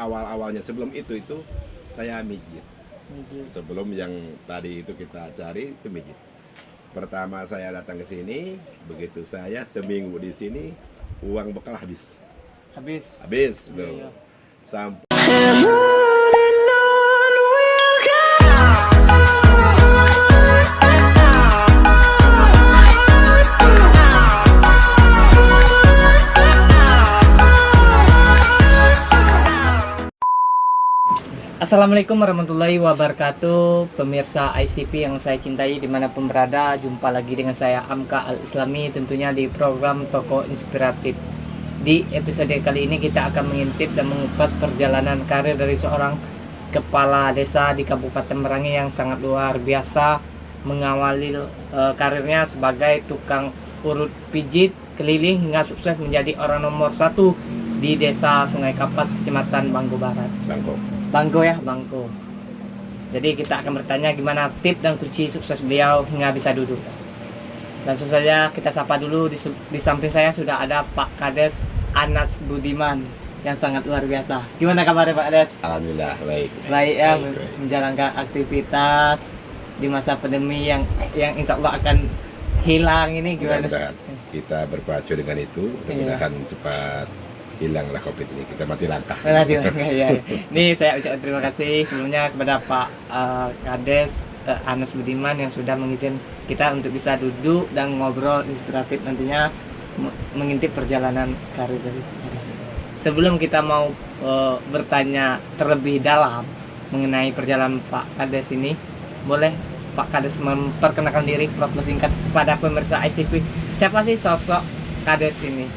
awal-awalnya sebelum itu saya mijit. Mijit. Sebelum yang tadi itu kita cari itu mijit. Pertama saya datang ke sini, begitu saya seminggu di sini, uang bekal habis. Habis. Tuh. Iya. Sampai Assalamualaikum warahmatullahi wabarakatuh. Pemirsa Ais TV yang saya cintai dimanapun berada, jumpa lagi dengan saya Amka Al-Islami, tentunya di program Toko Inspiratif. Di episode kali ini kita akan mengintip dan mengupas perjalanan karir dari seorang kepala desa di Kabupaten Merangin yang sangat luar biasa, mengawali karirnya sebagai tukang urut pijit keliling hingga sukses menjadi orang nomor 1 di desa Sungai Kapas, Kecamatan Bangko Barat. Bangko. Jadi kita akan bertanya gimana tips dan kunci sukses beliau hingga bisa duduk. Langsung saja kita sapa dulu, di samping saya sudah ada Pak Kades Anas Budiman yang sangat luar biasa. Gimana kabarnya Pak Kades? alhamdulillah baik. Baik ya, Baik. menjalankan aktivitas di masa pandemi yang insya Allah akan hilang ini gimana? Mudah-mudahan kita berpacu dengan itu, mudah-mudahan cepat hilanglah COVID ini, kita mati langkah. Ya. Ini saya ucapkan terima kasih sebelumnya kepada Pak Kades Anas Budiman yang sudah mengizinkan kita untuk bisa duduk dan ngobrol inspiratif nantinya mengintip perjalanan karir dari sebelum kita mau bertanya terlebih dalam mengenai perjalanan Pak Kades ini, boleh Pak Kades memperkenalkan diri profil singkat kepada pemirsa ICTV. Siapa sih sosok Kades ini?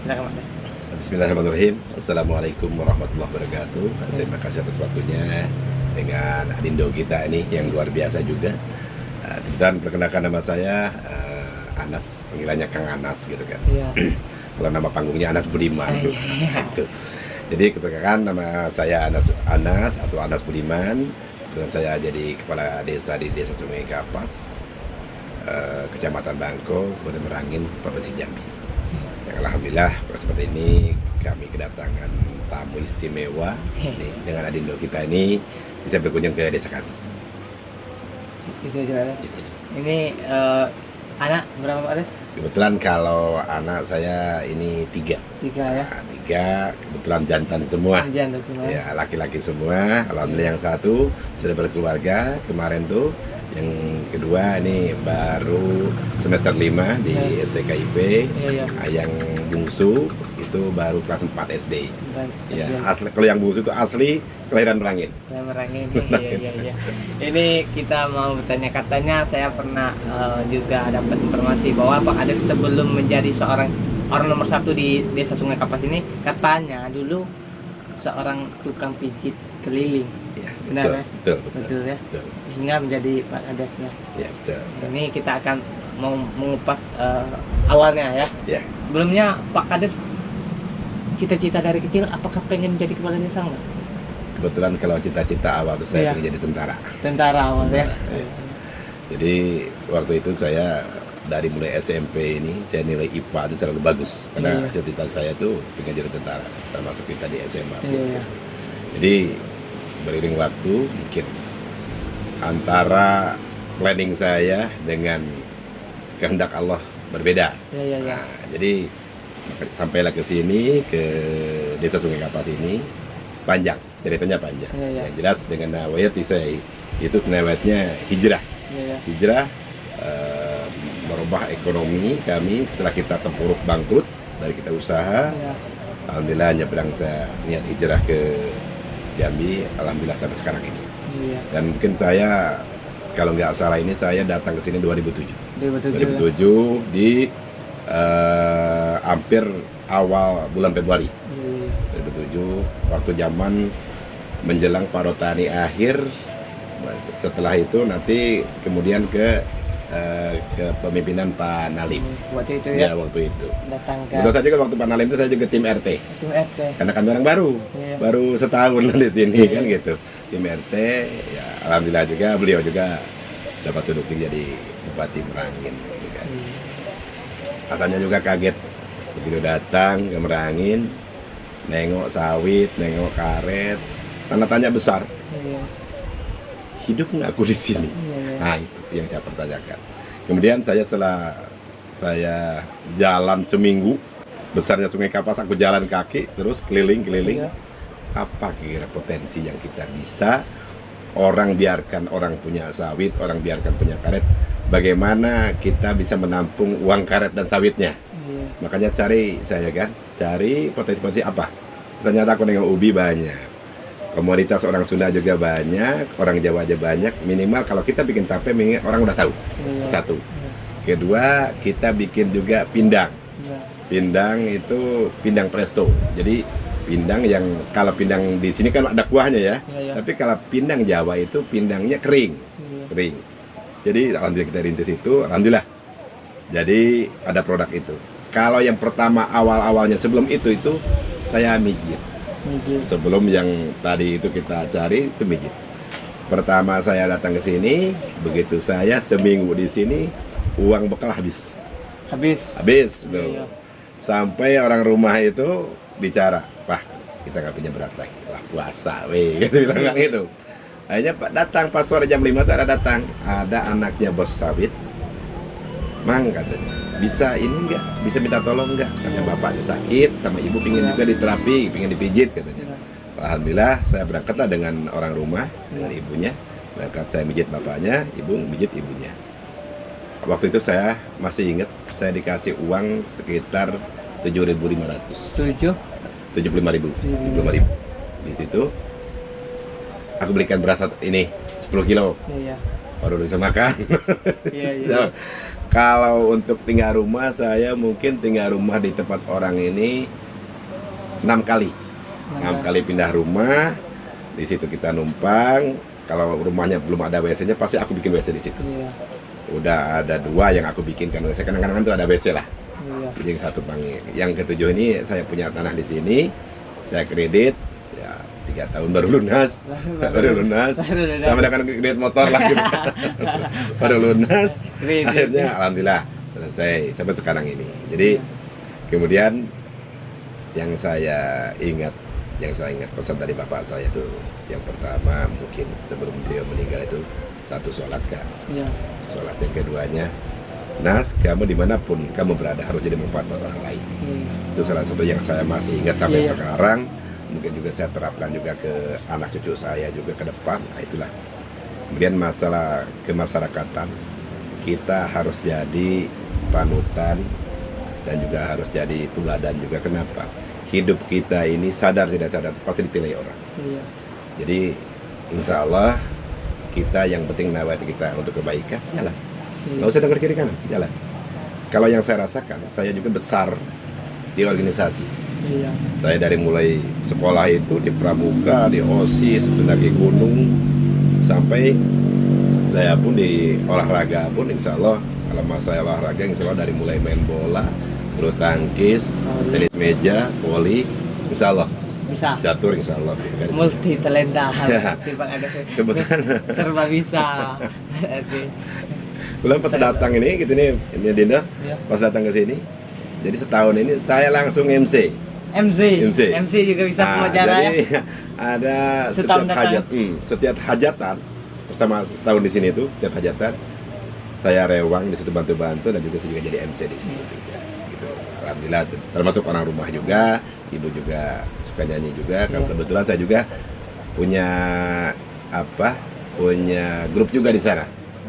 Silakan Pak Kades. Bismillahirrahmanirrahim. Assalamualaikum warahmatullahi wabarakatuh. Terima kasih atas waktunya dengan Adindo kita ini yang luar biasa juga. Dan perkenalkan nama saya Anas, panggilannya Kang Anas gitu kan. Iya. Kalau nama panggungnya Anas Budiman. Iya. Gitu. Jadi keperkenalkan nama saya Anas atau Anas Budiman. Dan saya jadi kepala desa di Desa Sungai Kapas, Kecamatan Bangko, Kabupaten Merangin, Provinsi Jambi. Yang alhamdulillah seperti ini kami kedatangan tamu istimewa dengan Adindo kita ini bisa berkunjung ke desa kami. Itu aja. Gitu. Ini anak berapa Pak Kades? Kebetulan kalau anak saya ini 3. 3 ya. Nah, 3 kebetulan jantan semua. Jangan semua. Ya, laki-laki semua. Alhamdulillah yang satu sudah berkeluarga kemarin tuh. Yang kedua ini baru semester 5 di STKIP. Iya. Yang bungsu itu baru kelas 4 SD. Ya, Iya. asli, kalau yang bungsu itu asli kelahiran Merangin. Saya Merangin. Iya. Ini kita mau bertanya, katanya saya pernah juga dapat informasi bahwa Pak Kades sebelum menjadi seorang orang nomor 1 di Desa Sungai Kapas ini, katanya dulu seorang tukang pijit keliling. Ya, Benar ya? betul Ya. betul. Hingga menjadi Pak Kades. Ya, betul. Ini kita akan mau mengupas awalnya ya. Ya. Sebelumnya Pak Kades cita-cita dari kecil apakah pengen menjadi kepala desa nggak? Kebetulan kalau cita-cita awal itu saya Iya. pengen jadi tentara. Tentara awal ya. Iya. Jadi waktu itu saya dari mulai SMP ini saya nilai IPA itu selalu bagus karena Iya. cita-cita saya tuh pengen jadi tentara, termasuk kita di SMA. Iya. Jadi beriring waktu mungkin antara planning saya dengan kehendak Allah berbeda. Iya. Nah, jadi sampailah ke sini, ke Desa Sungai Kapas ini, panjang, ceritanya panjang. Iya. Yang jelas dengan nawayat saya itu nawayatnya hijrah. Iya. Hijrah merubah ekonomi kami setelah kita terpuruk bangkrut dari kita usaha. Iya. Alhamdulillah nyebrang saya niat hijrah ke Jambi, alhamdulillah sampai sekarang ini. Iya. Dan mungkin saya kalau nggak salah ini saya datang ke sini 2007. 2007. Di hampir awal bulan Februari Iya. 2007, waktu zaman menjelang Parotani akhir. Setelah itu nanti kemudian ke kepemimpinan Pak Nalim. Waktu itu Ya, ya. waktu itu. Datang ke Betul saja waktu Pak Nalim itu saya juga tim RT. tim RT. Karena kami orang baru, Iya. baru setahun di sini Iya. kan gitu. Tim RT, ya alhamdulillah juga beliau juga dapat duduk jadi Bupati Merangin. Gitu kan. Iya. Asalnya juga kaget begitu datang ke Merangin, nengok sawit, nengok karet, tanda tanya besar, Iya. hidup nggak aku di sini? Iya. Nah itu yang saya pertanyakan. Kemudian setelah saya jalan seminggu, besarnya Sungai Kapas, aku jalan kaki terus keliling-keliling. Iya. Apa kira potensi yang kita bisa? Orang biarkan orang punya sawit, orang biarkan punya karet. Bagaimana kita bisa menampung uang karet dan sawitnya? Iya. Makanya cari potensi-potensi apa? Ternyata aku nengok ubi banyak. Komoditas orang Sunda juga banyak, orang Jawa aja banyak. Minimal kalau kita bikin tape, orang udah tahu. Iya. Satu. Kedua, kita bikin juga pindang. Iya. Pindang itu pindang presto. Jadi pindang yang kalau pindang di sini kan ada kuahnya ya. Iya. Tapi kalau pindang Jawa itu pindangnya kering. Iya. Kering. Jadi alhamdulillah kita rintis itu, alhamdulillah. Jadi ada produk itu. Kalau yang pertama awal-awalnya sebelum itu saya mijit. Mijit. Sebelum yang tadi itu kita cari itu mijit. Pertama saya datang ke sini, begitu saya seminggu di sini, uang bekal habis. Habis tuh. Iya. Sampai orang rumah itu bicara, "Pak, kita nggak punya beras lagi, lah puasa, weh." Gitu bilang kayak gitu. Akhirnya Pak datang pas sore jam 5 tuh ada anaknya bos sawit. Mang katanya, bisa ini enggak? Bisa minta tolong enggak? Karena bapaknya sakit, sama ibu pingin juga diterapi, pingin dipijit katanya. Alhamdulillah saya berangkatlah dengan orang rumah, dengan ibunya. Berangkat saya mijit bapaknya, ibu mijit ibunya. Waktu itu saya masih ingat, saya dikasih uang sekitar 7.500. 75.000. Di situ aku belikan beras ini 10 kilo. Iya. Baru bisa makan. Iya. So, kalau untuk tinggal rumah, saya mungkin tinggal rumah di tempat orang ini 6 kali. 6 kali pindah rumah. Di situ kita numpang. Kalau rumahnya belum ada WC-nya, pasti aku bikin WC di situ. Iya. Udah ada 2 yang aku bikinkan WC. Kadang-kadang tuh ada WC lah. Iya. Jadi yang satu panggil. Yang ketujuh ini saya punya tanah di sini. Saya kredit. Ya 3 tahun baru lunas. Baru lunas. Sama dengan kredit motor lah. Gitu. Baru lunas. Akhirnya alhamdulillah selesai sampai sekarang ini. Jadi kemudian yang saya ingat pesan dari bapak saya itu yang pertama mungkin sebelum beliau meninggal itu satu sholat kan. Iya. Sholat yang keduanya, Nas, kamu dimanapun kamu berada harus jadi manfaat buat orang lain. Itu salah satu yang saya masih ingat sampai Iya. sekarang. Mungkin juga saya terapkan juga ke anak cucu saya juga ke depan. Nah itulah. Kemudian masalah kemasyarakatan, kita harus jadi panutan dan juga harus jadi teladan juga. Kenapa? Hidup kita ini sadar tidak sadar pasti ditilai orang. Iya. Jadi insya Allah kita yang penting nawati kita untuk kebaikan, jalan. Nggak usah dengar kiri kanan, jalan. Kalau yang saya rasakan, saya juga besar di organisasi. Iya. Saya dari mulai sekolah itu di Pramuka, di OSIS, pendaki gunung, sampai saya pun di olahraga pun insya Allah, kalau mas saya olahraga insya Allah dari mulai main bola, bulu tangkis, tenis meja, voli, insya Allah. Bisa. Catur insya Allah. Multi talenta. Ya. Bang ada. Kebetulan. Serba bisa. Belum pas datang ini, gitu nih, ini Dinda, Iya. pas datang ke sini, jadi setahun ini saya langsung MC. MC juga bisa pengacara ya. Jadi ada Setahun setiap datang. setiap hajatan, pertama setahun di sini itu, setiap hajatan, saya rewang di situ bantu-bantu dan juga saya juga jadi MC di situ juga. Gitu. Alhamdulillah, termasuk orang rumah juga, ibu juga suka nyanyi juga. Karena Iya. kebetulan saya juga punya punya grup juga di sana.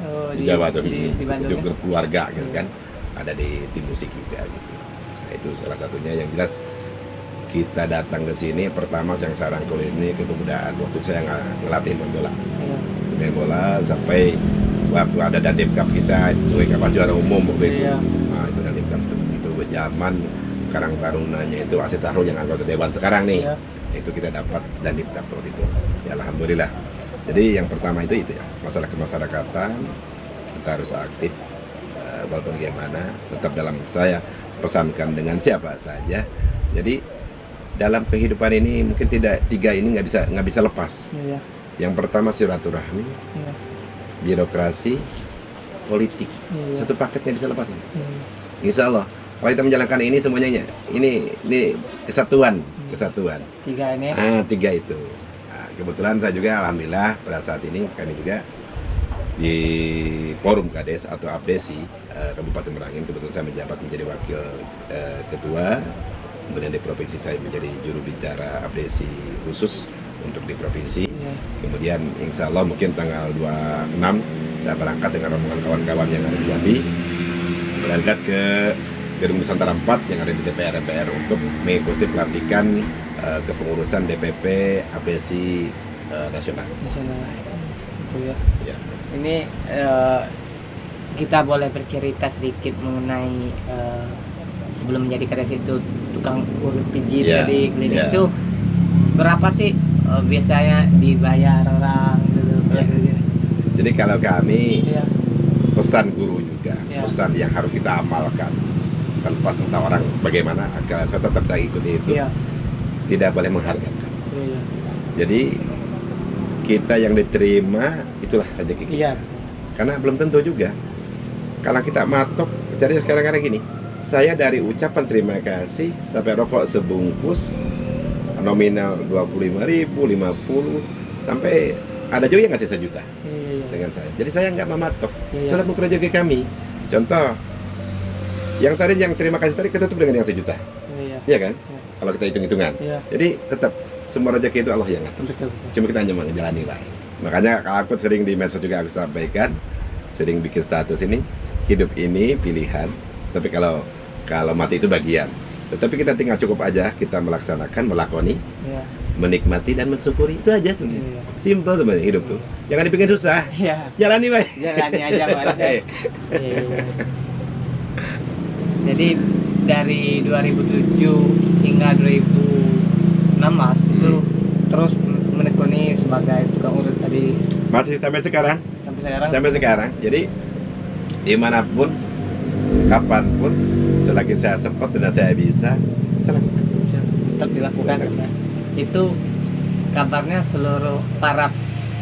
Oh, Di Jawa tuh, di Bandung itu ya? grup keluarga gitu kan, ada di tim musik juga gitu. Nah itu salah satunya yang jelas kita datang ke sini pertama yang saya rangkul ini kepemudaan. Waktu saya ngelatih main bola, Iya. main bola sampai waktu ada Dandim Cup kita Sungai Kapas juara umum waktu itu. Iya. Nah itu Dandim Cup itu zaman Karang Tarunanya itu Asis Sahrul yang anggota dewan sekarang nih. Iya. Itu kita dapat Dandim Cup waktu itu. Ya alhamdulillah. Jadi yang pertama itu ya masalah kemasyarakatan, kita harus aktif walaupun bagaimana tetap dalam saya pesankan dengan siapa saja. Jadi dalam kehidupan ini mungkin tiga ini nggak bisa lepas. Iya. Yang pertama silaturahmi, Iya. birokrasi, politik. Iya. Satu paket nggak bisa lepas ini. Hmm. Insya Allah kalau kita menjalankan ini semuanya ini kesatuan Kesatuan. 3 ini. 3 itu. Nah, kebetulan saya juga alhamdulillah pada saat ini kami juga di Forum Kades atau Abdesi Kabupaten Merangin, kebetulan saya menjabat menjadi wakil ketua. Kemudian di provinsi saya menjadi juru bicara Abdesi khusus untuk di provinsi. Kemudian insya Allah mungkin tanggal 26 saya berangkat dengan rombongan kawan-kawan yang ada di Jambi, berangkat ke Gedung Nusantara 4 yang ada di DPR MPR untuk mengikuti pelantikan kepengurusan DPP Abdesi Nasional. Itu ya. Ya. Ini kita boleh bercerita sedikit mengenai sebelum menjadi kades itu tukang urut pijit dari keliling itu berapa sih biasanya dibayar orang dulu? Jadi kalau kami Iya. pesan guru juga, Ya. pesan yang harus kita amalkan tanpa tentang orang bagaimana, agar saya tetap saya ikuti itu, Iya. tidak boleh menghargai. Iya. Jadi kita yang diterima itulah rezeki kita. Iya. Karena belum tentu juga. Kalau kita matok, jadi kadang-kadang gini, saya dari ucapan terima kasih sampai rokok sebungkus nominal 25.000, 50, sampai ada juga yang ngasih 1 juta Iya. dengan saya. Jadi saya nggak mematok. Iya. Itulah bukan rezeki kami. Contoh, yang tadi yang terima kasih tadi ketutup dengan yang 1 juta, Iya. iya kan? Iya. Kalau kita hitung-hitungan. Iya. Jadi tetap semua rezeki itu Allah yang ngatur. Betul. Cuma kita hanya menjalani lah. Makanya kalau aku sering di medsos juga aku sampaikan, sering bikin status ini, hidup ini pilihan, tapi kalau mati itu bagian. Tetapi kita tinggal cukup aja kita melaksanakan, melakoni, Iya. menikmati dan mensyukuri, itu aja sebenarnya. Iya. Simpel sebenarnya hidup tuh. Jangan dibikin susah. Iya. Jalani baik. Jalani aja Pak. Iya. Jadi dari 2007 hingga 2016 itu terus menekuni sebagai tukang urut tadi Masih sampai sekarang. sampai sekarang. Sampai sekarang. Jadi dimanapun, kapanpun, selagi saya sempat dan saya bisa, saya lakukan. Tetap dilakukan Silakan. sebenarnya. Itu kabarnya seluruh para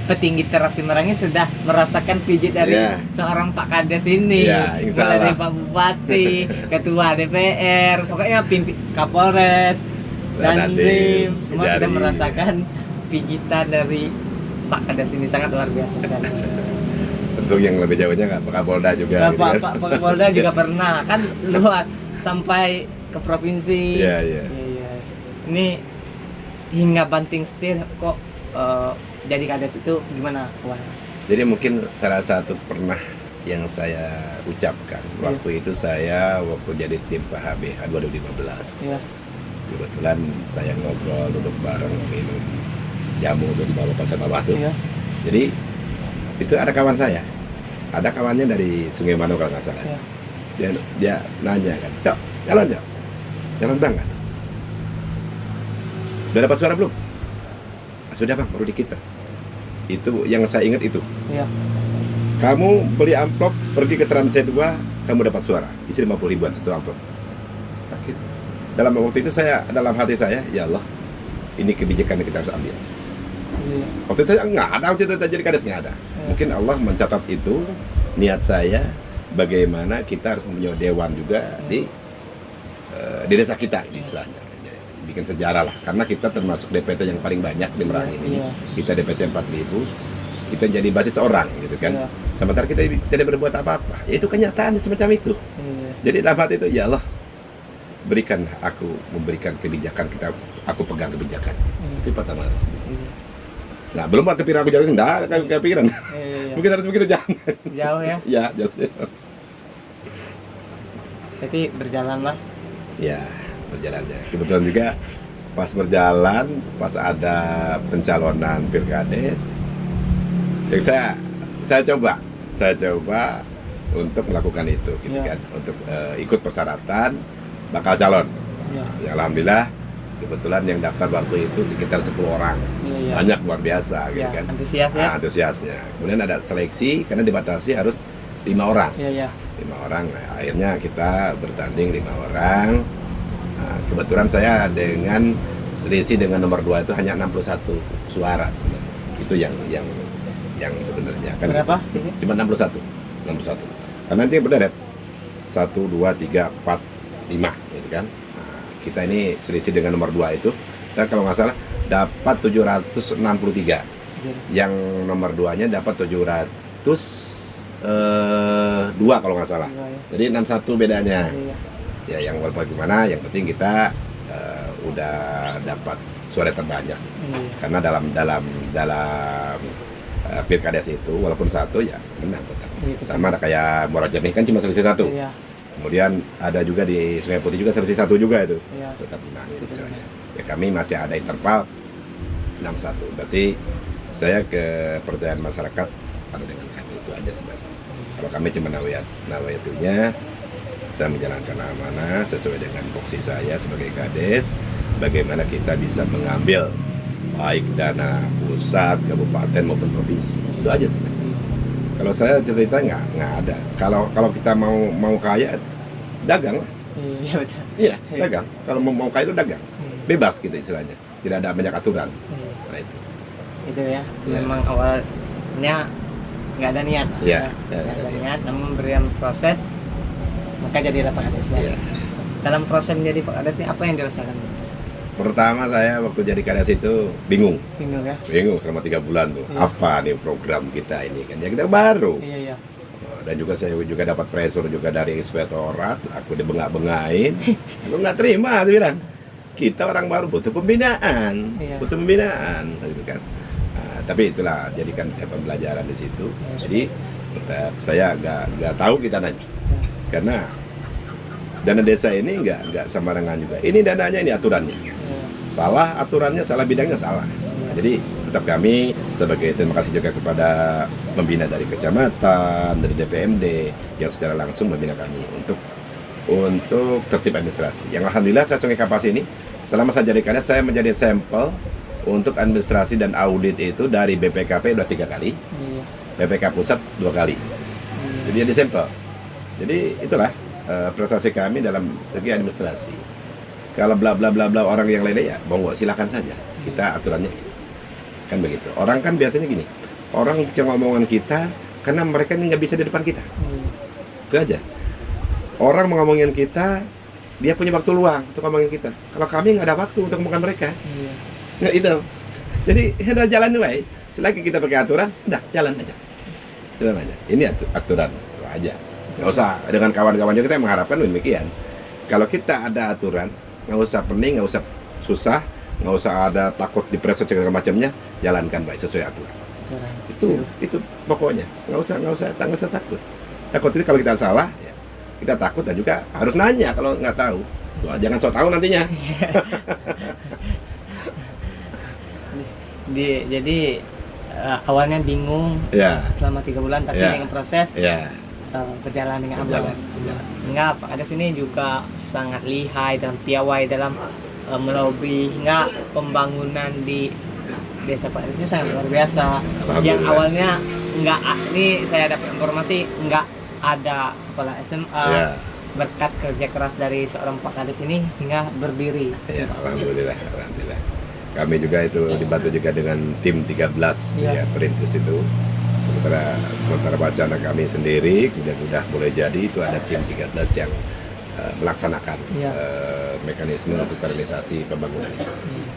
petinggi teras di Merangin sudah merasakan pijit dari Ya. seorang Pak Kades ini. Ya, insya Mulai dari Allah. Pak Bupati, Ketua DPR, pokoknya Kapolres dan Dandim, semua sudah Jari. merasakan pijitan dari Pak Kades ini, sangat luar biasa sekali. Untuk yang lebih jauhnya nggak Pak Kapolda juga. gitu kan. Pak Kapolda juga pernah kan luar sampai ke provinsi. Iya, iya. Iya. Ini hingga banting setir kok jadi kades itu gimana? Wah. Jadi mungkin salah satu pernah yang saya ucapkan waktu itu saya jadi tim PHBH 2015. Iya. Kebetulan saya ngobrol, duduk bareng, minum jamu tuh di bawah pasar bawah tuh. Iya. Jadi itu ada kawan saya, ada kawannya dari Sungai Mano kalau nggak salah. Iya. Dia nanya kan, Cok, jalan bang kan? Udah dapat suara belum? "Ah, sudah bang, baru dikit bang." Itu yang saya ingat itu. Iya. Kamu beli amplop, pergi ke Trans 2, kamu dapat suara, isi 50 ribuan satu amplop. Sakit. Dalam waktu itu dalam hati saya, ya Allah, ini kebijakan yang kita harus ambil. Iya. Waktu itu saya nggak ada, waktu itu jadi kades nggak ada. Mungkin Allah mencatat itu niat saya, bagaimana kita harus punya dewan juga di desa kita, istilahnya. Bikin sejarah lah, karena kita termasuk DPT yang paling banyak di Merangin ini. Iya. Kita DPT 4.000, kita jadi basis orang gitu kan. Iya. Sementara kita tidak berbuat apa-apa. Ya itu kenyataan semacam itu. Iya. Jadi dalam hati itu, ya Allah, berikan aku memberikan kebijakan aku pegang kebijakan. Itu pertama. Iya. Nah, belum kepikiran aku jalan, enggak ada kepikiran. Iya. Mungkin harus begitu jangan. Jauh ya. Ya, jauh. Jadi berjalan lah. Ya, berjalannya. Kebetulan juga pas berjalan, pas ada pencalonan Pilkades, yang saya coba untuk melakukan itu, gitu Ya. kan, untuk ikut persyaratan bakal calon. Iya. Ya, alhamdulillah, kebetulan yang daftar waktu itu sekitar 10 orang, Iya. banyak luar biasa, gitu Ya, kan. antusias ya. Nah, antusiasnya. Kemudian ada seleksi karena dibatasi harus 5 orang. Iya. 5 orang. Nah, akhirnya kita bertanding 5 orang. Nah, kebetulan saya dengan selisih dengan nomor 2 itu hanya 61 suara sebenarnya. Itu yang sebenarnya kan. Berapa? Cuma 61. Karena nanti berderet 1 2 3 4 5 gitu kan. Nah, kita ini selisih dengan nomor 2 itu Saya kalau nggak salah dapat 763. Yang nomor 2-nya dapat 702 kalau nggak salah. Jadi 61 bedanya. Iya. Ya yang walaupun gimana, yang penting kita udah dapat suara terbanyak. Karena dalam Pilkades itu walaupun satu ya menang tetap. Iya, Sama ada kayak Muara Jernih kan cuma selisih satu. Iya. Kemudian ada juga di Sungai Putih juga selisih satu juga itu. Iya. Tetap menang istilahnya. Ya kami masih ada interval 61. Berarti saya kepercayaan masyarakat pada dengan kami itu aja sebenarnya. Kalau kami cuma nawayatunya saya menjalankan amanah sesuai dengan fungsi saya sebagai kades, bagaimana kita bisa mengambil baik dana pusat, kabupaten maupun provinsi. Itu aja sebenarnya. Kalau saya cerita nggak ada. Kalau kita mau kaya, dagang lah. Iya betul. Iya, dagang. Kalau mau kaya itu dagang. Bebas gitu istilahnya. Tidak ada banyak aturan. Nah itu. Itu ya. Iya. Memang awalnya nggak ada niat. Iya, Nggak ada niat, namun berikan proses maka jadilah Pak Kades. Iya. Dalam proses menjadi Pak Kades ini apa yang dirasakan? Pertama saya waktu jadi kades itu bingung selama 3 bulan tuh. Iya. Apa nih program kita ini kan? Ya kita baru. Iya. Dan juga saya juga dapat pressure juga dari inspektorat. Aku dibengak-bengain. Aku nggak terima, dia bilang. Kita orang baru butuh pembinaan, Iya. gitu kan. Nah, tapi itulah jadikan saya pembelajaran di situ. Iya. Jadi tetap saya nggak tahu kita nanya, karena dana desa ini nggak sembarangan juga. Ini dananya, ini aturannya. Iya. Salah aturannya, salah bidangnya salah. Nah, jadi tetap kami sebagai terima kasih juga kepada pembina dari kecamatan, dari DPMD yang secara langsung membina kami untuk tertib administrasi. Yang alhamdulillah saya Sungai Kapas ini selama saya jadi kades saya menjadi sampel untuk administrasi dan audit itu dari BPKP udah 3 kali, Iya. BPK pusat 2 kali. Jadi jadi sampel. Jadi itulah prestasi kami dalam segi administrasi. Kalau bla bla bla bla orang yang lainnya ya monggo silakan saja. Kita aturannya kan begitu. Orang kan biasanya gini. Orang cuma ngomongan kita karena mereka ini nggak bisa di depan kita. Itu aja. Orang mau ngomongin kita, dia punya waktu luang untuk ngomongin kita. Kalau kami nggak ada waktu untuk ngomongin mereka. Iya. Nah itu. Jadi udah jalan dulu. Selagi kita pakai aturan, udah jalan aja. Jalan aja. Ini aturan itu aja. Nggak usah dengan kawan-kawan juga saya mengharapkan demikian. Kalau kita ada aturan, nggak usah pening, nggak usah susah, nggak usah ada takut diproses segala macamnya, jalankan baik sesuai aturan. Itu pokoknya. Nggak usah takut. Takut itu kalau kita salah, ya, kita takut dan juga harus nanya kalau nggak tahu. Wah, jangan sok tahu nantinya. Jadi awalnya bingung Ya. selama 3 bulan, tapi Ya. dengan proses Ya, berjalan dengan aman. berjalan. Enggak, Pak Kades ini juga sangat lihai dan piawai dalam melobi hingga pembangunan di desa Pak Kades ini sangat luar biasa. Alhamdulillah. Yang awalnya enggak, ini saya dapat informasi enggak ada sekolah SMA. Ya. Berkat kerja keras dari seorang Pak Kades ini hingga berdiri. Ya, alhamdulillah. Kami juga itu dibantu juga dengan tim 13 Ya. ya perintis itu. Sementara wacana kami sendiri kemudian sudah mulai jadi itu ada tim 13 yang melaksanakan Ya. mekanisme untuk realisasi pembangunan itu.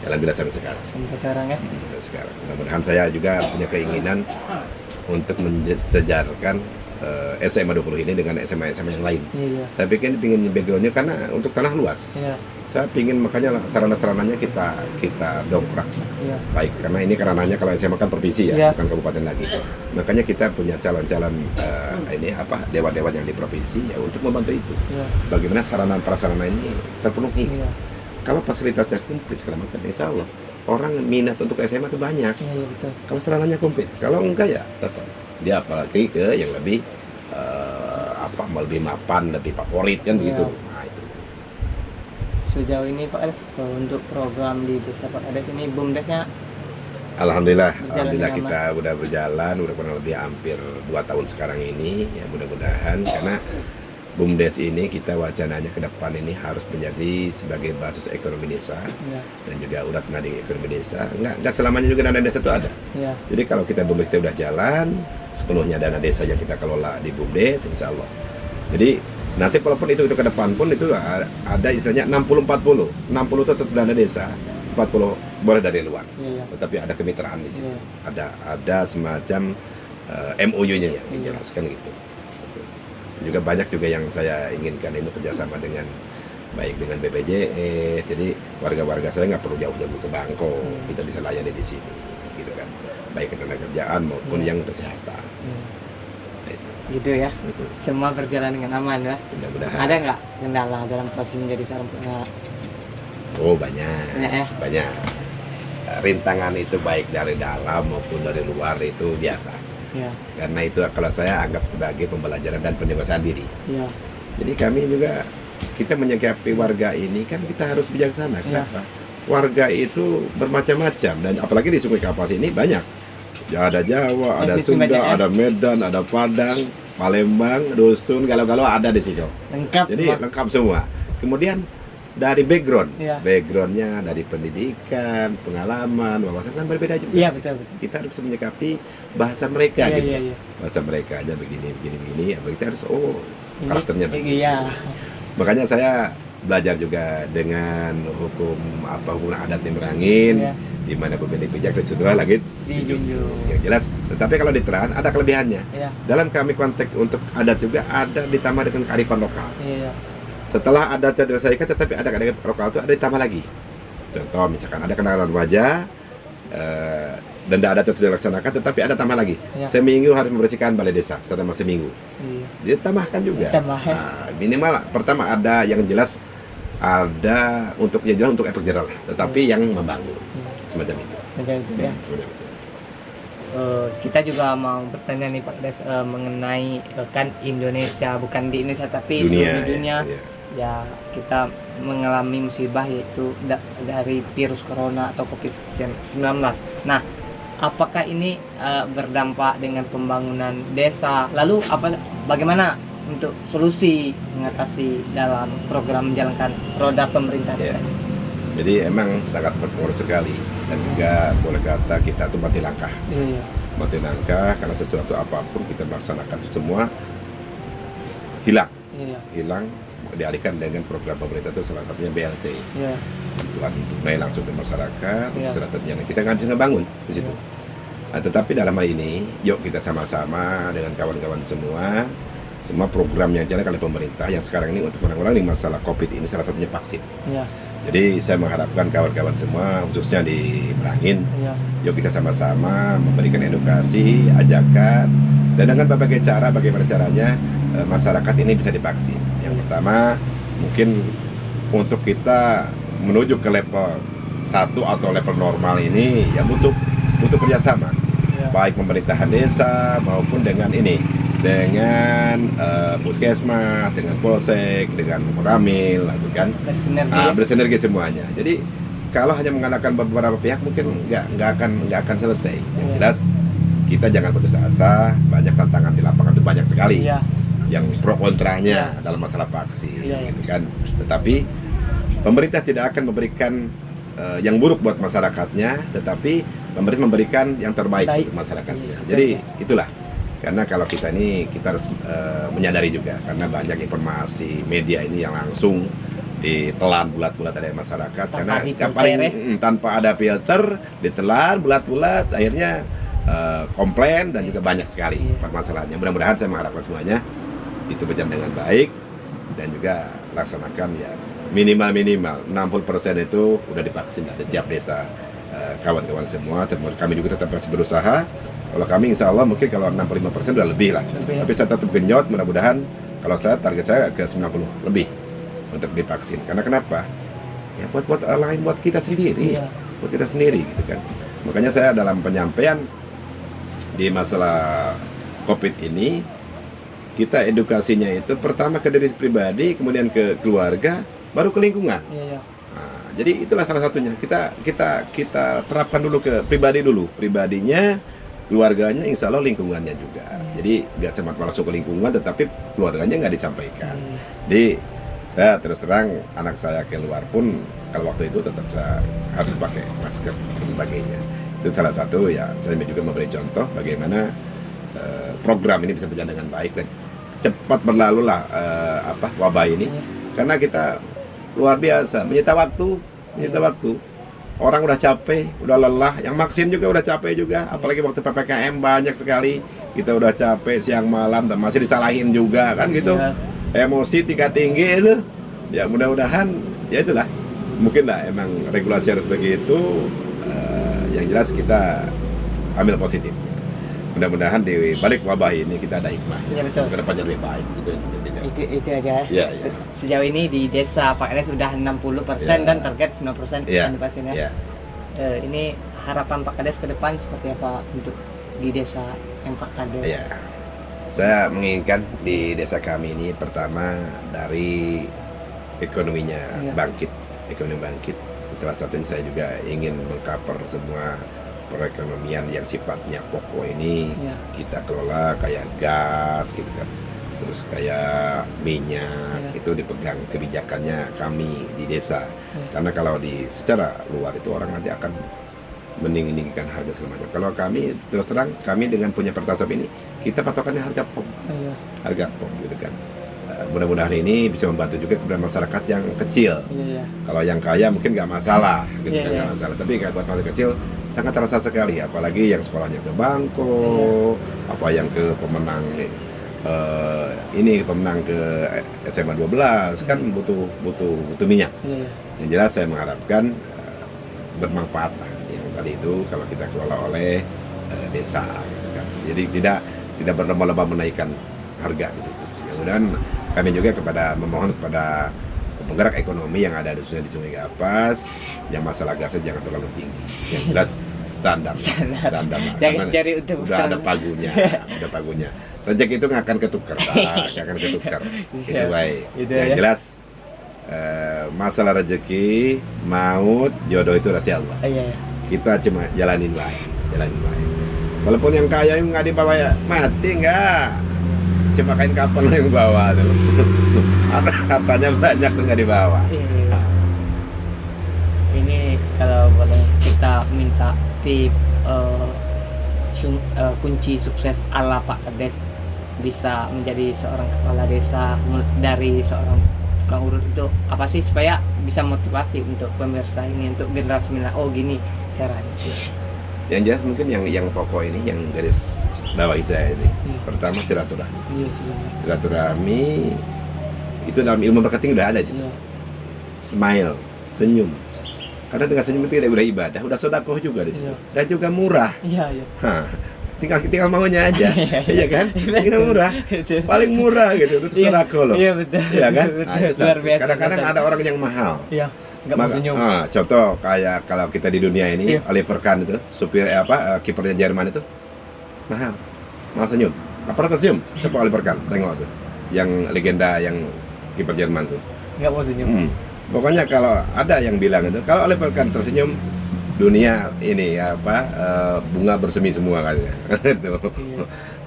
Alhamdulillah sampai sekarang. Sampai sekarang ya. Sampai sekarang. Mudah-mudahan saya juga punya keinginan untuk mensejarkan SMA 20 ini dengan SMA-SMA yang lain. Iya. Saya ingin backgroundnya karena untuk tanah luas. Iya. Saya ingin makanya sarana-sarananya kita dongkrak. Iya. Baik, karena ini karenanya kalau SMA kan provinsi ya, Iya. bukan kabupaten lagi. Makanya kita punya calon-calon dewan-dewan yang di provinsi ya untuk membantu itu. Iya. Bagaimana sarana prasarana ini terpenuhi. Iya. Kalau fasilitasnya komplit segala macam, insya Allah orang minat untuk SMA itu banyak. Iya, betul. Kalau sarananya komplit, kalau enggak ya tetap dia apalagi ke yang lebih lebih mapan, lebih favorit kan begitu. Iya. Nah, itu. Sejauh ini Pak Kades untuk program di desa Pak Kades ini BUMDesnya Alhamdulillah, Berjalan alhamdulillah dengan kita udah berjalan, udah kurang lebih hampir 2 tahun sekarang ini. Ya mudah-mudahan karena BUMDes ini kita wacananya ke depan ini harus menjadi sebagai basis ekonomi desa ya. dan juga urat nadi ekonomi desa. Enggak selamanya juga dana desa itu ada. Ya. Jadi kalau kita BUMDes kita udah jalan, sepenuhnya dana desa yang kita kelola di BUMDes, insya Allah. Jadi nanti walaupun itu ke depan pun itu ada istilahnya 60-40. 60 itu tetap dana desa, 40 boleh dari luar. Iya. Tetapi ada kemitraan di situ. Iya. Ada semacam MOU-nya yang dijelaskan gitu. Juga banyak juga yang saya inginkan ini kerjasama dengan baik dengan BPJS. Jadi warga-warga saya nggak perlu jauh-jauh ke Bangko, kita bisa layani di sini, gitu kan. Baik tenaga kerjaan maupun yang kesehatan. Gitu ya. Semua berjalan dengan aman ya. Mudah-mudahan. Ada nggak kendala dalam proses menjadi seorang pengusaha? Oh banyak, Ya. banyak. Rintangan itu baik dari dalam maupun dari luar itu biasa. Ya. Karena itu kalau saya anggap sebagai pembelajaran dan pendewasaan diri. Ya. Jadi kami juga kita menyikapi warga ini kan kita harus bijaksana. Kenapa? Warga itu bermacam-macam dan apalagi di Sungai Kapas ini banyak. Ya, ada Jawa, ada Etnis banyak, Sunda, ya? ada Medan, ada Padang, Palembang, Dusun, galau-galau ada di situ. Lengkap Jadi semua. lengkap semua. Kemudian dari background, Iya. backgroundnya dari pendidikan, pengalaman, wawasan kan berbeda juga. Iya betul. Kita harus menyikapi bahasa mereka Iya, gitu. iya, iya. Bahasa mereka aja begini. Kita harus Ini- karakternya begini. Iya. Makanya saya belajar juga dengan hukum adat di Merangin, Iya. di mana pemilik bijak setelah langit Dijunjung. yang jelas. Tetapi kalau di Teran ada kelebihannya. Iya. Dalam kami konteks untuk adat juga ada ditambah dengan kearifan lokal. Iya. Setelah adatnya diselesaikan, tetapi ada kearifan lokal itu ada ditambah lagi. Contoh misalkan ada kenalan wajah, denda adat itu dilaksanakan, tetapi ada tambah lagi. Iya. Seminggu harus membersihkan balai desa selama seminggu. Iya. Ditambahkan juga. Ditambah, ya. Nah, minimal pertama ada yang jelas, ada untuk yang jelas untuk efek jerah, tetapi yang membangun semacam itu. Macam itu ya. Semacam itu. Kita juga mau bertanya nih Pak Des mengenai kan Indonesia, bukan di Indonesia tapi seluruh dunia ya. ya kita mengalami musibah yaitu dari virus corona atau COVID-19. Nah, apakah ini berdampak dengan pembangunan desa? Lalu bagaimana untuk solusi mengatasi dalam program menjalankan roda pemerintah desa? Jadi emang sangat berpengaruh sekali dan juga boleh kata kita tuh mati langkah. Iya. Mati langkah karena sesuatu apapun kita melaksanakan itu semua hilang. Iya. Hilang dialihkan dengan program pemerintah itu salah satunya BLT. Iya. Bantuan tunai langsung ke masyarakat, Iya. salah satunya kita nggak bisa ngebangun di situ. Nah, tetapi dalam hal ini, yuk kita sama-sama dengan kawan-kawan semua program yang jalan oleh pemerintah yang sekarang ini untuk menanggulangi masalah COVID ini salah satunya vaksin. Iya. Jadi saya mengharapkan kawan-kawan semua khususnya di Merangin, Iya. yuk kita sama-sama memberikan edukasi, ajakan, dan dengan berbagai cara bagaimana caranya masyarakat ini bisa divaksin. Yang pertama mungkin untuk kita menuju ke level 1 atau level normal ini ya butuh kerjasama, baik pemerintahan desa maupun dengan puskesmas, dengan polsek, dengan Ramil, itu kan bersinergi semuanya. Jadi kalau hanya mengandalkan beberapa pihak mungkin nggak akan selesai. Yang jelas kita jangan putus asa. Banyak tantangan di lapangan itu banyak sekali. Iya. Yang pro kontranya dalam masalah vaksin, Iya. gitu kan. Tetapi pemerintah tidak akan memberikan yang buruk buat masyarakatnya, tetapi pemerintah memberikan yang terbaik untuk masyarakatnya. Jadi itulah. Karena kalau kita harus menyadari juga karena banyak informasi media ini yang langsung ditelan bulat-bulat dari masyarakat karena yang paling tanpa ada filter ditelan bulat-bulat akhirnya komplain dan juga banyak sekali permasalahannya. Mudah-mudahan saya mengharapkan semuanya itu berjalan dengan baik dan juga laksanakan ya minimal 60% itu udah divaksin di tiap desa. Kawan-kawan semua, kami juga tetap masih berusaha. Kalau kami insya Allah mungkin kalau 65% udah lebih lah. Tapi saya tetap genjot, mudah-mudahan kalau target saya ke 90 lebih untuk divaksin. Karena kenapa? Ya buat orang lain, buat kita sendiri. Buat kita sendiri gitu kan. Makanya saya dalam penyampaian di masalah COVID ini, kita edukasinya itu pertama ke diri pribadi, kemudian ke keluarga, baru ke lingkungan. Jadi itulah salah satunya. Kita terapkan dulu ke pribadi dulu. Pribadinya, keluarganya, insya Allah lingkungannya juga. Jadi nggak sempat masuk ke lingkungan, tetapi keluarganya nggak disampaikan. Jadi saya terus terang anak saya keluar pun kalau waktu itu tetap saya harus pakai masker dan sebagainya. Itu salah satu ya. Saya juga memberi contoh bagaimana program ini bisa berjalan dengan baik dan cepat berlalulah wabah ini. Karena kita luar biasa menyita waktu orang udah capek, udah lelah, yang vaksin juga udah capek juga, apalagi waktu PPKM banyak sekali, kita udah capek siang malam, dan masih disalahin juga kan gitu, emosi tingkat tinggi itu, ya mudah-mudahan ya itulah, mungkin lah emang regulasi harus begitu, yang jelas kita ambil positif. Mudah-mudahan di balik wabah ini kita ada hikmah. Iya, betul. Kedepannya lebih baik. Itu aja. Ya, ya. Sejauh ini di desa Pak Kades sudah 60% dan target 9% Ya. pastinya. Ya. Ini harapan Pak Kades ke depan seperti apa untuk di desa yang Pak Kades? Ya. Saya menginginkan di desa kami ini pertama dari ekonominya bangkit, ekonomi bangkit. Salah satunya saya juga ingin mengcover semua perekonomian yang sifatnya pokok ini kita kelola kayak gas gitu kan, terus kayak minyak itu dipegang kebijakannya kami di desa, karena kalau di secara luar itu orang nanti akan meninggikan harga segala macam. Kalau kami terus terang kami dengan punya pertasop ini kita patokannya harga pok, harga pok gitu kan. Mudah-mudahan ini bisa membantu juga kepada masyarakat yang kecil. Kalau yang kaya mungkin nggak masalah, gitu kan, nggak masalah. Tapi buat masyarakat kecil sangat terasa sekali, apalagi yang sekolahnya ke Bangko, apa yang ke pemenang ini pemenang ke SMA 12 kan butuh minyak. Yang jelas saya mengharapkan bermanfaat lah yang tadi itu kalau kita kelola oleh desa, gitu kan. Jadi tidak berlomba-lomba menaikkan harga di situ. Kemudian kami juga memohon kepada penggerak ekonomi yang ada khususnya di Sungai Kapas, yang masalah gasnya jangan terlalu tinggi. Yang jelas standar. Jangan cari untuk udah ada pagunya, udah pagunya. Rezeki itu nggak akan ketukar, nggak akan ketukar. Itu baik. Yang jelas masalah rezeki, maut, jodoh itu rahasia Allah. Kita cuma jalanin baik. Walaupun yang kaya yang nggak dibawa ya mati nggak. Cuma kain kapal yang bawa tuh. Hartanya banyak tuh nggak dibawa. Ini kalau boleh kita minta tip kunci sukses ala Pak Kades bisa menjadi seorang kepala desa dari seorang tukang urut itu apa sih supaya bisa motivasi untuk pemirsa ini, untuk generasi milenial, oh gini caranya. Yang jelas mungkin yang pokok ini yang garis bawahi saya ini pertama silaturahmi. Silaturahmi itu dalam ilmu marketing udah ada sih. Smile, senyum. Karena dengan senyum itu udah ibadah, udah sedekah juga di situ. Dan juga murah. Tinggal maunya aja. Iya kan? Tinggal murah. Paling murah gitu itu sedekah loh. Iya betul. Iya kan? Nah, kadang-kadang ada orang yang mahal. Contoh kayak kalau kita di dunia ini Oliver Kahn itu supir kipernya Jerman itu mahal senyum. Apa pernah tersenyum? Coba Oliver Kahn tengok tuh, yang legenda yang kiper Jerman tuh. Nggak mau senyum. Pokoknya kalau ada yang bilang itu kalau Oliver Kahn tersenyum dunia ini bunga bersemi semua katanya.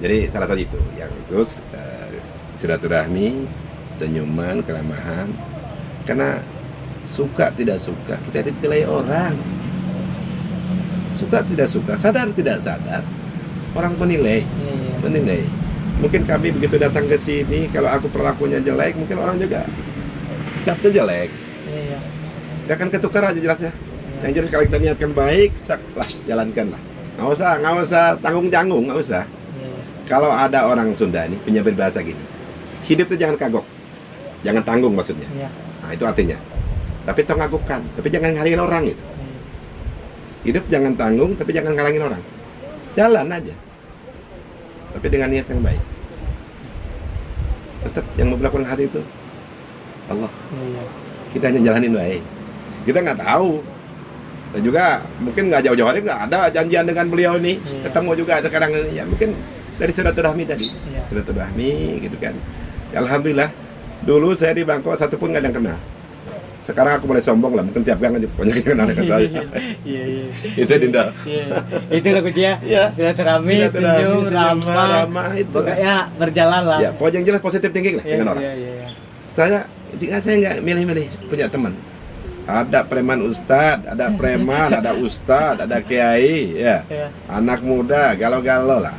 Jadi salah satu itu yang terus silaturahmi, senyuman, keramahan. Karena suka tidak suka kita ditilai orang, suka tidak suka, sadar tidak sadar orang menilai. Mungkin kami begitu datang ke sini kalau aku perlakunya jelek mungkin orang juga capnya jelek. Dia akan ketukar aja jelasnya. Yang jelas kalau kita niatkan baik, saklah jalankanlah. Nggak usah tanggung-tanggung, nggak usah. Kalau ada orang Sunda nih punya bahasa gini, hidup itu jangan kagok, jangan tanggung maksudnya. Nah itu artinya. Tapi toh ngagukkan, tapi jangan ngalangin orang gitu. Hidup jangan tanggung, tapi jangan ngalangin orang. Jalan aja, tapi dengan niat yang baik. Tetap yang memperlakukan hati itu Allah. Kita hanya jalanin baik. Kita nggak tahu. Dan juga mungkin nggak jauh-jauh hari nggak ada janjian dengan beliau ini. Ketemu juga sekarang ini. Ya mungkin dari silaturahmi tadi. Silaturahmi gitu kan. Ya, alhamdulillah. Dulu saya di Bangkok satu pun nggak ada yang kenal. Sekarang aku mulai sombong lah, mungkin tiap gang aja banyak yang kenal dengan saya. Itu Dinda. Itu lah kuncinya. Silaturahmi, senyum, ramah itu. Pokoknya berjalan lah. Ya, pokoknya yang jelas positif thinking lah dengan orang. Saya nggak milih-milih punya teman. Ada preman ustad, ada preman, ada ustad, ada kiai, anak muda, galau-galau lah.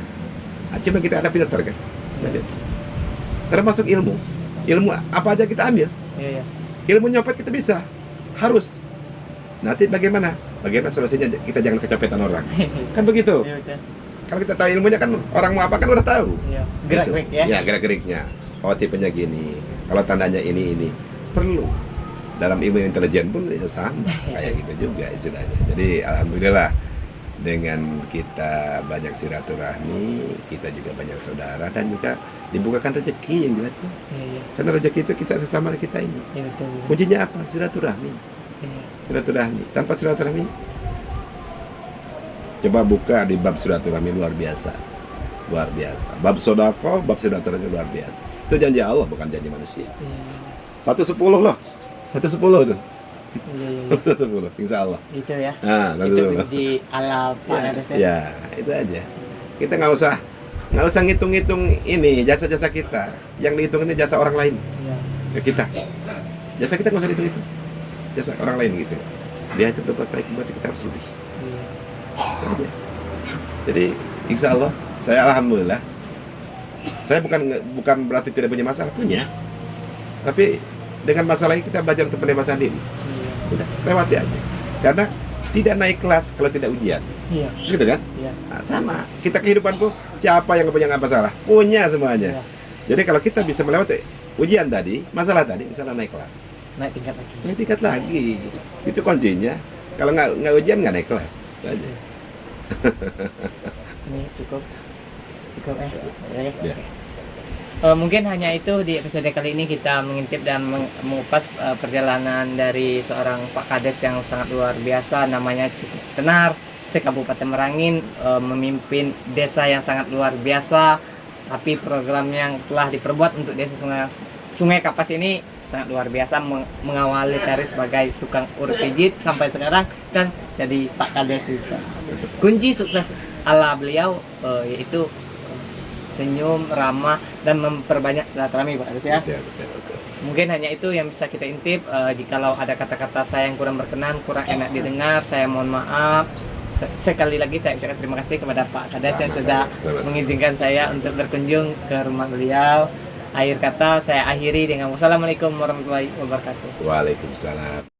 Cuma kita ada filter kan. Termasuk ilmu apa aja kita ambil. Ilmu nyopet kita bisa, harus. Nanti bagaimana? bagaimana solusinya kita jangan kecopetan orang. Kan begitu. Iya, betul. Kalau kita tahu ilmunya kan orang mau apa kan udah tahu. Iya. Gerak-gerik Gitu. ya. Ya, gerak-geriknya. Oh, tipenya gini. Kalau tandanya ini perlu. Dalam ilmu intelijen pun ya sama kayak gitu juga istilahnya. Jadi alhamdulillah dengan kita banyak silaturahmi, kita juga banyak saudara dan juga dibukakan rezeki yang jelas. Iya. Karena rezeki itu kita sesama kita ini. Iya, betul. Kuncinya apa? Silaturahmi. Iya. Silaturahmi. Tanpa silaturahmi, coba buka di bab silaturahmi luar biasa. Luar biasa. Bab sodako, bab silaturahmi luar biasa. Itu janji Allah, bukan janji manusia. Iya. 1/10 loh. 1/10 tuh. Iya, iya. 1/10, insya Allah. Itu ya. Nah, Itu 1/10. kunci ala Pak Kades ya. Ya, itu aja. Kita nggak usah ngitung-ngitung ini jasa-jasa kita. Yang dihitung ini jasa orang lain Iya. ke kita. Jasa kita nggak usah dihitung itu. Jasa orang lain gitu. Dia itu berbuat baik, berarti kita harus lebih. Iya. Itu aja. Jadi, insya Allah, saya alhamdulillah. Saya bukan berarti tidak punya masalah, punya. Tapi dengan masalah ini kita belajar untuk pendewasaan diri. Iya. Udah, lewati aja. Karena tidak naik kelas kalau tidak ujian. Iya. Gitu kan? Iya. Nah, sama. Kita kehidupanku siapa yang punya nggak masalah? Punya semuanya. Iya. Jadi kalau kita bisa melewati ujian tadi, masalah tadi, misalnya naik kelas, Naik tingkat lagi. naik tingkat lagi. Itu kuncinya. Kalau nggak ujian nggak naik kelas. Itu aja. Ini cukup ya. Ya. Mungkin hanya itu di episode kali ini kita mengintip dan mengupas perjalanan dari seorang Pak Kades yang sangat luar biasa, namanya cukup tenar, se-Kabupaten Merangin, memimpin desa yang sangat luar biasa, tapi program yang telah diperbuat untuk desa Sungai Kapas ini sangat luar biasa, mengawali karir sebagai tukang urut pijit sampai sekarang dan jadi Pak Kades juga. Kunci sukses ala beliau yaitu senyum, ramah, dan memperbanyak silaturahmi Pak Kades ya. Betul. Mungkin hanya itu yang bisa kita intip. Jikalau ada kata-kata saya yang kurang berkenan, kurang enak didengar, saya mohon maaf. Sekali lagi saya ucapkan terima kasih kepada Pak Kades yang sudah mengizinkan saya untuk berkunjung ke rumah beliau. Akhir kata saya akhiri dengan wassalamualaikum warahmatullahi wabarakatuh. Waalaikumsalam.